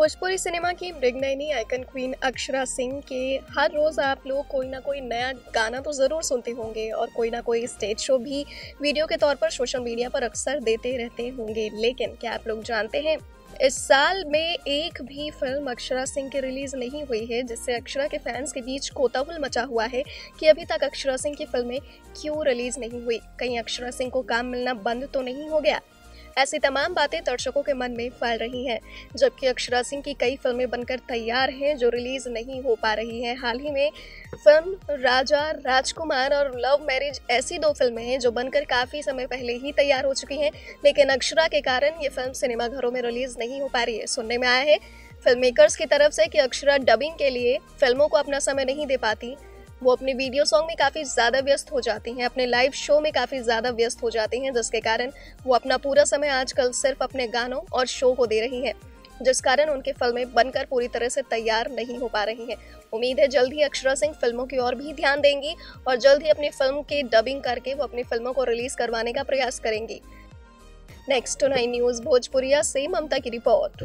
Bhojpuri cinema की Mriganayani icon queen Akshara Singh के हर रोज़ आप लोग कोई ना कोई नया गाना तो ज़रूर सुनते होंगे और कोई ना कोई स्टेज शो भी वीडियो के तौर पर सोशल मीडिया पर अक्सर देते रहते होंगे। लेकिन क्या आप लोग जानते हैं, इस साल में एक भी फिल्म अक्षरा सिंह की रिलीज़ नहीं हुई है, जिससे अक्षरा के फैंस के बीच कोतूहल मचा हुआ है कि अभी तक अक्षरा सिंह की फिल्में क्यों रिलीज़ नहीं हुई। कहीं अक्षरा सिंह को काम मिलना बंद तो नहीं हो गया। ऐसी तमाम बातें दर्शकों के मन में फैल रही हैं, जबकि अक्षरा सिंह की कई फिल्में बनकर तैयार हैं जो रिलीज नहीं हो पा रही हैं। हाल ही में फिल्म राजा, राजकुमार और लव मैरिज ऐसी दो फिल्में हैं जो बनकर काफ़ी समय पहले ही तैयार हो चुकी हैं, लेकिन अक्षरा के कारण ये फिल्म सिनेमाघरों में रिलीज नहीं हो पा रही है। सुनने में आया है फिल्म मेकर्स की तरफ से कि अक्षरा डबिंग के लिए फिल्मों को अपना समय नहीं दे पाती। वो अपने वीडियो सॉन्ग में काफ़ी ज़्यादा व्यस्त हो जाती हैं, अपने लाइव शो में काफ़ी ज़्यादा व्यस्त हो जाती हैं, जिसके कारण वो अपना पूरा समय आजकल सिर्फ अपने गानों और शो को दे रही हैं, जिस कारण उनकी फिल्में बनकर पूरी तरह से तैयार नहीं हो पा रही हैं। उम्मीद है जल्द ही अक्षरा सिंह फिल्मों की ओर भी ध्यान देंगी और जल्द ही अपनी फिल्म की डबिंग करके वो अपनी फिल्मों को रिलीज़ करवाने का प्रयास करेंगी। नेक्स्ट 9 न्यूज़ भोजपुरिया से ममता की रिपोर्ट।